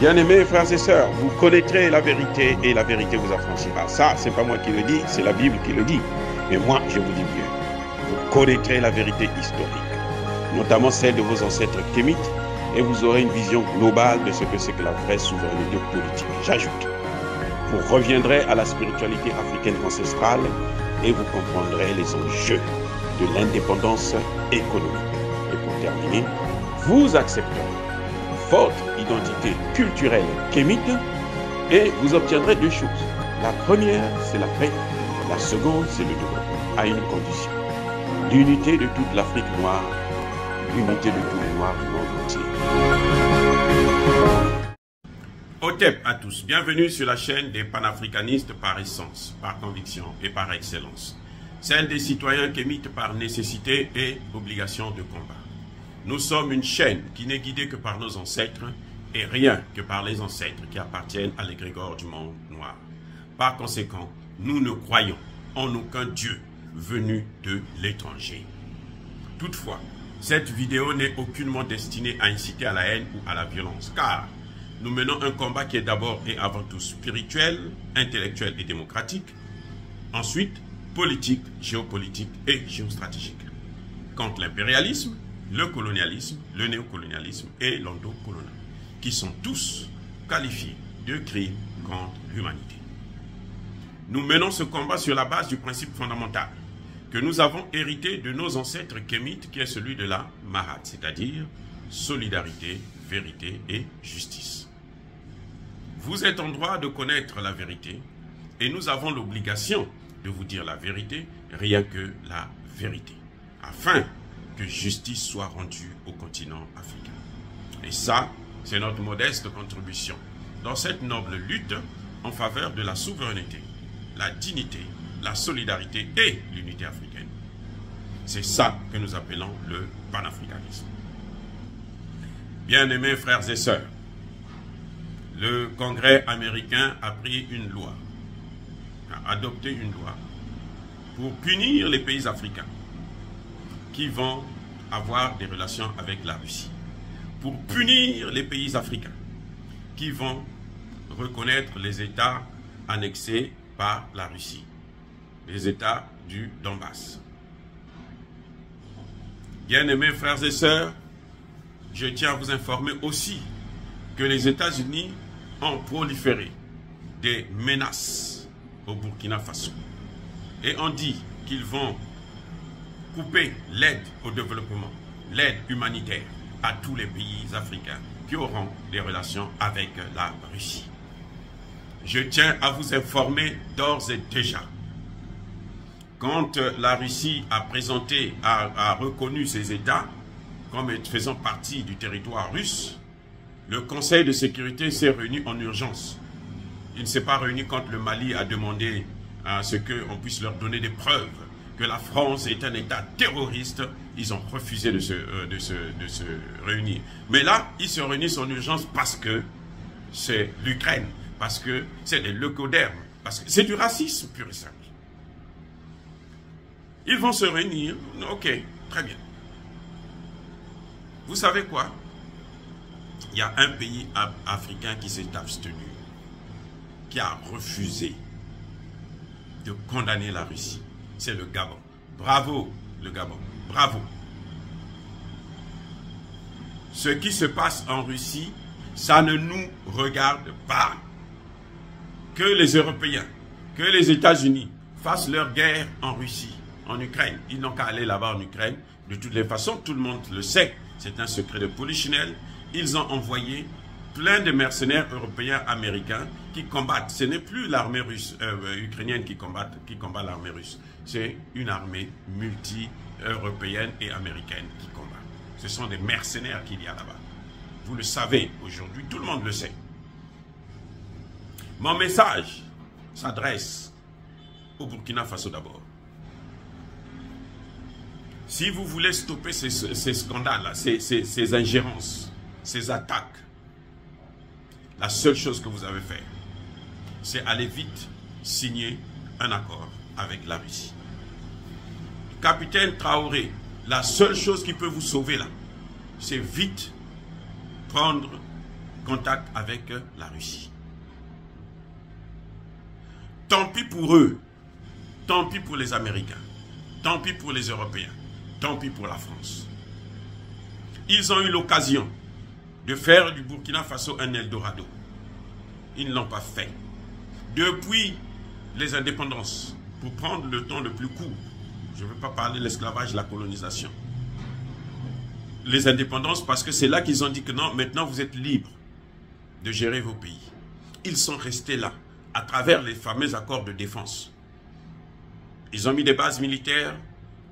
Bien-aimés frères et sœurs, vous connaîtrez la vérité et la vérité vous affranchira. Ça, c'est pas moi qui le dis, c'est la Bible qui le dit. Mais moi, je vous dis mieux. Vous connaîtrez la vérité historique, notamment celle de vos ancêtres kémites, et vous aurez une vision globale de ce que c'est que la vraie souveraineté politique. J'ajoute, vous reviendrez à la spiritualité africaine ancestrale et vous comprendrez les enjeux de l'indépendance économique. Et pour terminer, vous accepterez votre identité culturelle kémite et vous obtiendrez deux choses. La première, c'est la paix. La seconde, c'est le développement, à une condition. L'unité de toute l'Afrique noire, l'unité de tous les Noirs du monde entier. Otep à tous, bienvenue sur la chaîne des panafricanistes par essence, par conviction et par excellence. Celle des citoyens kémites par nécessité et obligation de combat. Nous sommes une chaîne qui n'est guidée que par nos ancêtres et rien que par les ancêtres qui appartiennent à l'égrégore du monde noir. Par conséquent, nous ne croyons en aucun Dieu venu de l'étranger. Toutefois, cette vidéo n'est aucunement destinée à inciter à la haine ou à la violence, car nous menons un combat qui est d'abord et avant tout spirituel, intellectuel et démocratique, ensuite politique, géopolitique et géostratégique. Contre l'impérialisme, le colonialisme, le néocolonialisme et l'endocolonialisme, qui sont tous qualifiés de crimes contre l'humanité. Nous menons ce combat sur la base du principe fondamental que nous avons hérité de nos ancêtres kémites, qui est celui de la Mahat, c'est-à-dire solidarité, vérité et justice. Vous êtes en droit de connaître la vérité et nous avons l'obligation de vous dire la vérité, rien que la vérité, afin que justice soit rendue au continent africain. Et ça, c'est notre modeste contribution dans cette noble lutte en faveur de la souveraineté, la dignité, la solidarité et l'unité africaine. C'est ça que nous appelons le panafricanisme. Bien-aimés frères et sœurs, le Congrès américain a pris une loi, a adopté une loi pour punir les pays africains qui vont avoir des relations avec la Russie, pour punir les pays africains qui vont reconnaître les États annexés par la Russie, les États du Donbass. Bien-aimés frères et sœurs, je tiens à vous informer aussi que les États-Unis ont proliféré des menaces au Burkina Faso et ont dit qu'ils vont couper l'aide au développement, l'aide humanitaire à tous les pays africains qui auront des relations avec la Russie. Je tiens à vous informer d'ores et déjà, quand la Russie a présenté, a reconnu ces États comme faisant partie du territoire russe, le Conseil de sécurité s'est réuni en urgence. Il ne s'est pas réuni quand le Mali a demandé à ce qu'on puisse leur donner des preuves que la France est un État terroriste. Ils ont refusé de se réunir. Mais là, ils se réunissent en urgence parce que c'est l'Ukraine, parce que c'est des leucodermes, parce que c'est du racisme pur et simple. Ils vont se réunir, ok, très bien. Vous savez quoi? Il y a un pays africain qui s'est abstenu, qui a refusé de condamner la Russie. C'est le Gabon. Bravo, le Gabon. Bravo. Ce qui se passe en Russie, ça ne nous regarde pas. Que les Européens, que les États-Unis fassent leur guerre en Russie, en Ukraine. Ils n'ont qu'à aller là-bas en Ukraine. De toutes les façons, tout le monde le sait. C'est un secret de polichinelle. Ils ont envoyé plein de mercenaires européens, américains qui combattent. Ce n'est plus l'armée russe, ukrainienne qui combat l'armée russe. C'est une armée multi-européenne et américaine qui combat. Ce sont des mercenaires qu'il y a là-bas. Vous le savez aujourd'hui, tout le monde le sait. Mon message s'adresse au Burkina Faso d'abord. Si vous voulez stopper ces scandales-là, ces ingérences, ces attaques, la seule chose que vous avez fait, c'est aller vite signer un accord avec la Russie. Capitaine Traoré, la seule chose qui peut vous sauver là, c'est vite prendre contact avec la Russie. Tant pis pour eux, tant pis pour les Américains, tant pis pour les Européens, tant pis pour la France. Ils ont eu l'occasion de faire du Burkina Faso un Eldorado. Ils ne l'ont pas fait. Depuis les indépendances, pour prendre le temps le plus court, je ne veux pas parler de l'esclavage, de la colonisation. Les indépendances, parce que c'est là qu'ils ont dit que non, maintenant vous êtes libres de gérer vos pays. Ils sont restés là, à travers les fameux accords de défense. Ils ont mis des bases militaires,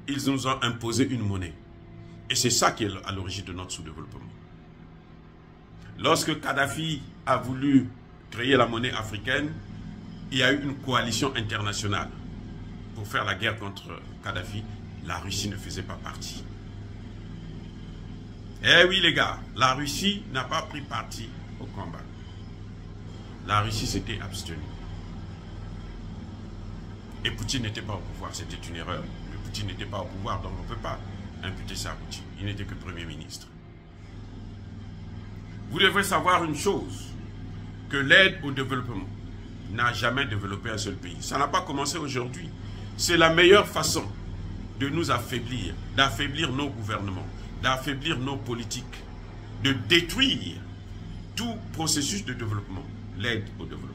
ils nous ont imposé une monnaie. Et c'est ça qui est à l'origine de notre sous-développement. Lorsque Kadhafi a voulu créer la monnaie africaine, il y a eu une coalition internationale pour faire la guerre contre Kadhafi. La Russie ne faisait pas partie. Eh oui les gars, la Russie n'a pas pris parti au combat. La Russie s'était abstenue. Et Poutine n'était pas au pouvoir, c'était une erreur. Mais Poutine n'était pas au pouvoir, donc on ne peut pas imputer ça à Poutine. Il n'était que Premier ministre. Vous devez savoir une chose, que l'aide au développement n'a jamais développé un seul pays. Ça n'a pas commencé aujourd'hui. C'est la meilleure façon de nous affaiblir, d'affaiblir nos gouvernements, d'affaiblir nos politiques, de détruire tout processus de développement, l'aide au développement.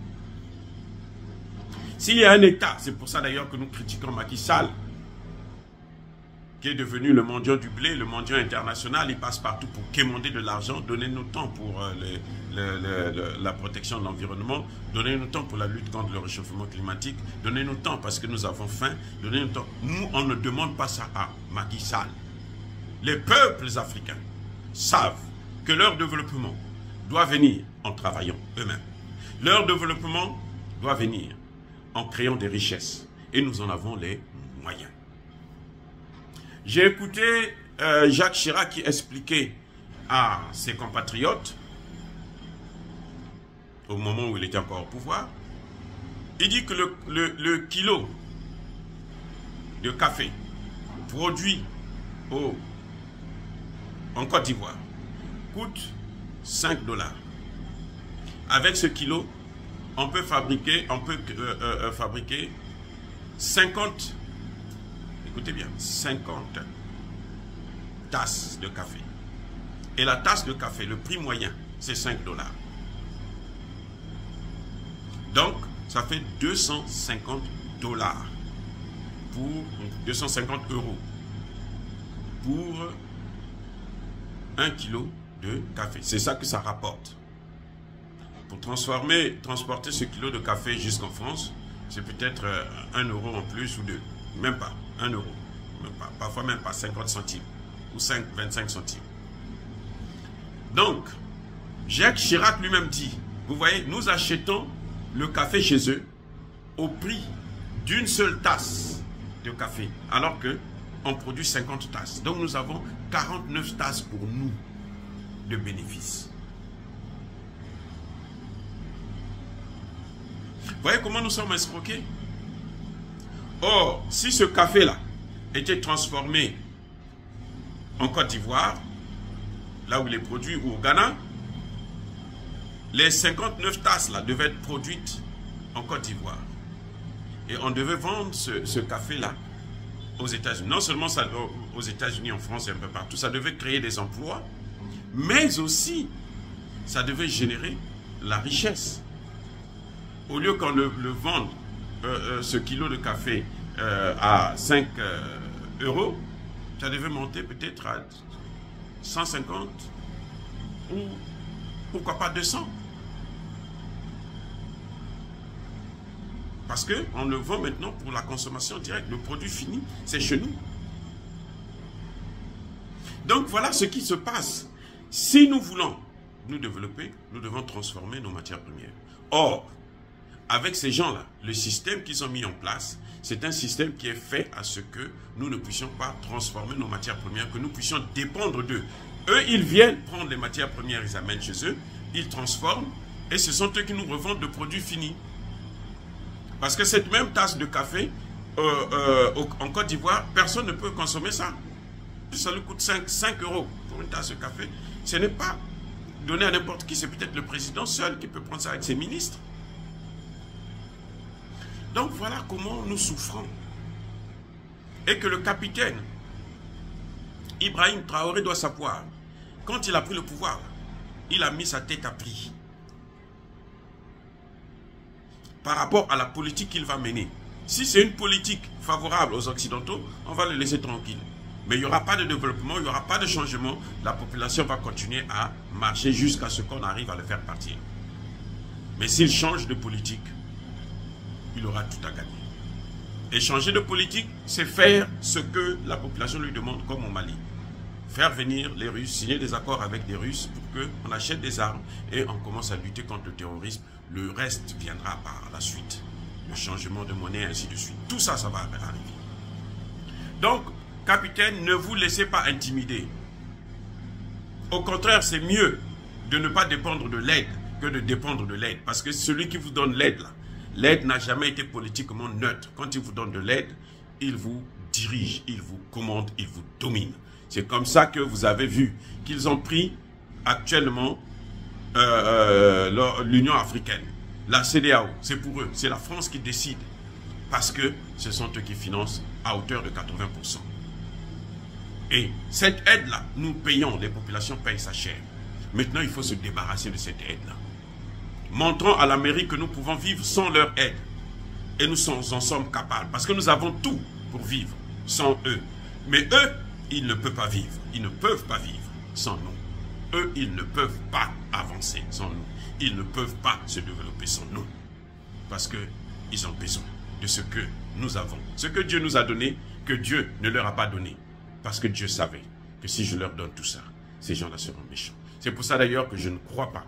S'il y a un État, c'est pour ça d'ailleurs que nous critiquons Macky Sall, qui est devenu le mendiant du blé, le mendiant international, il passe partout pour quémander de l'argent, donnez-nous temps pour la protection de l'environnement, donnez-nous temps pour la lutte contre le réchauffement climatique, donnez-nous temps parce que nous avons faim, donnez-nous temps. Nous, on ne demande pas ça à Macky Sall. Les peuples africains savent que leur développement doit venir en travaillant eux-mêmes. Leur développement doit venir en créant des richesses. Et nous en avons les moyens. J'ai écouté Jacques Chirac qui expliquait à ses compatriotes, au moment où il était encore au pouvoir, il dit que le kilo de café produit en Côte d'Ivoire coûte 5 $. Avec ce kilo, on peut fabriquer 50, écoutez bien, 50 tasses de café. Et la tasse de café, le prix moyen, c'est 5 $. Donc, ça fait 250 $, pour 250 € pour 1 kilo de café. C'est ça que ça rapporte. Pour transporter ce kilo de café jusqu'en France, c'est peut-être 1 € en plus ou 2. Même pas, 1 €. Même pas, parfois même pas 50 centimes ou 25 centimes. Donc, Jacques Chirac lui-même dit, vous voyez, nous achetons le café chez eux au prix d'une seule tasse de café, alors qu'on produit 50 tasses. Donc nous avons 49 tasses pour nous de bénéfices. Vous voyez comment nous sommes escroqués? Or, si ce café-là était transformé en Côte d'Ivoire, là où il est produit, ou au Ghana, les 59 tasses-là devaient être produites en Côte d'Ivoire. Et on devait vendre ce café-là aux États-Unis. Non seulement ça, aux États-Unis, en France et un peu partout, ça devait créer des emplois, mais aussi, ça devait générer la richesse. Au lieu qu'on le vende, ce kilo de café à 5 €, ça devait monter peut-être à 150 ou pourquoi pas 200. Parce qu'on le vend maintenant pour la consommation directe. Le produit fini, c'est chez nous. Donc voilà ce qui se passe. Si nous voulons nous développer, nous devons transformer nos matières premières. Or, avec ces gens-là, le système qu'ils ont mis en place, c'est un système qui est fait à ce que nous ne puissions pas transformer nos matières premières, que nous puissions dépendre d'eux. Eux, ils viennent prendre les matières premières, ils amènent chez eux, ils transforment, et ce sont eux qui nous revendent le produit fini. Parce que cette même tasse de café, en Côte d'Ivoire, personne ne peut consommer ça. Ça lui coûte 5 € pour une tasse de café. Ce n'est pas donner à n'importe qui, c'est peut-être le président seul qui peut prendre ça avec ses ministres. Donc voilà comment nous souffrons. Et que le capitaine Ibrahim Traoré doit savoir, quand il a pris le pouvoir, il a mis sa tête à prix par rapport à la politique qu'il va mener. Si c'est une politique favorable aux Occidentaux, on va le laisser tranquille. Mais il n'y aura pas de développement, il n'y aura pas de changement. La population va continuer à marcher jusqu'à ce qu'on arrive à le faire partir. Mais s'il change de politique, il aura tout à gagner. Et changer de politique, c'est faire ce que la population lui demande, comme au Mali. Faire venir les Russes, signer des accords avec des Russes pour qu'on achète des armes et on commence à lutter contre le terrorisme. Le reste viendra par la suite. Le changement de monnaie, ainsi de suite. Tout ça, ça va arriver. Donc, capitaine, ne vous laissez pas intimider. Au contraire, c'est mieux de ne pas dépendre de l'aide que de dépendre de l'aide. Parce que celui qui vous donne l'aide, là, l'aide n'a jamais été politiquement neutre. Quand il vous donne de l'aide, il vous dirige, il vous commande, il vous domine. C'est comme ça que vous avez vu qu'ils ont pris actuellement l'Union africaine. La CEDEAO, c'est pour eux. C'est la France qui décide. Parce que ce sont eux qui financent à hauteur de 80%. Et cette aide-là, nous payons, les populations payent sa chair. Maintenant, il faut se débarrasser de cette aide-là. Montrons à l'Amérique que nous pouvons vivre sans leur aide. Et nous en sommes capables. Parce que nous avons tout pour vivre sans eux. Mais eux, ils ne peuvent pas vivre. Ils ne peuvent pas vivre sans nous. Eux, ils ne peuvent pas avancer sans nous. Ils ne peuvent pas se développer sans nous. Parce qu'ils ont besoin de ce que nous avons. Ce que Dieu nous a donné, que Dieu ne leur a pas donné. Parce que Dieu savait que si je leur donne tout ça, ces gens-là seront méchants. C'est pour ça d'ailleurs que je ne crois pas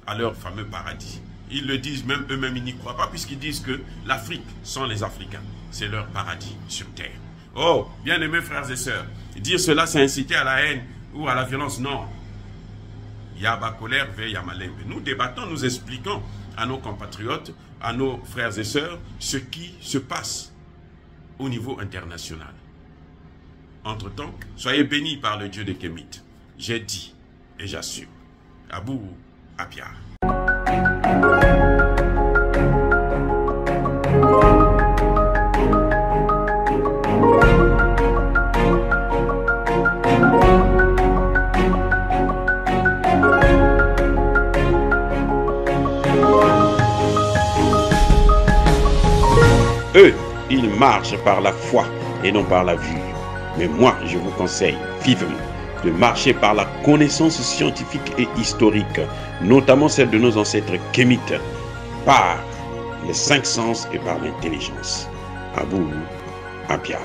à leur fameux paradis. Ils le disent même eux-mêmes, ils n'y croient pas puisqu'ils disent que l'Afrique, sans les Africains, c'est leur paradis sur terre. Oh, bien-aimés frères et sœurs, dire cela c'est inciter à la haine ou à la violence, non. Yaba colère, ve yamalem. Nous débattons, nous expliquons à nos compatriotes, à nos frères et sœurs, ce qui se passe au niveau international. Entre-temps, soyez bénis par le Dieu des Kémites. J'ai dit et j'assure. Abou Apia. Eux, ils marchent par la foi et non par la vue. Mais moi, je vous conseille vivement de marcher par la connaissance scientifique et historique, notamment celle de nos ancêtres kémites, par les 5 sens et par l'intelligence. Abou Apia.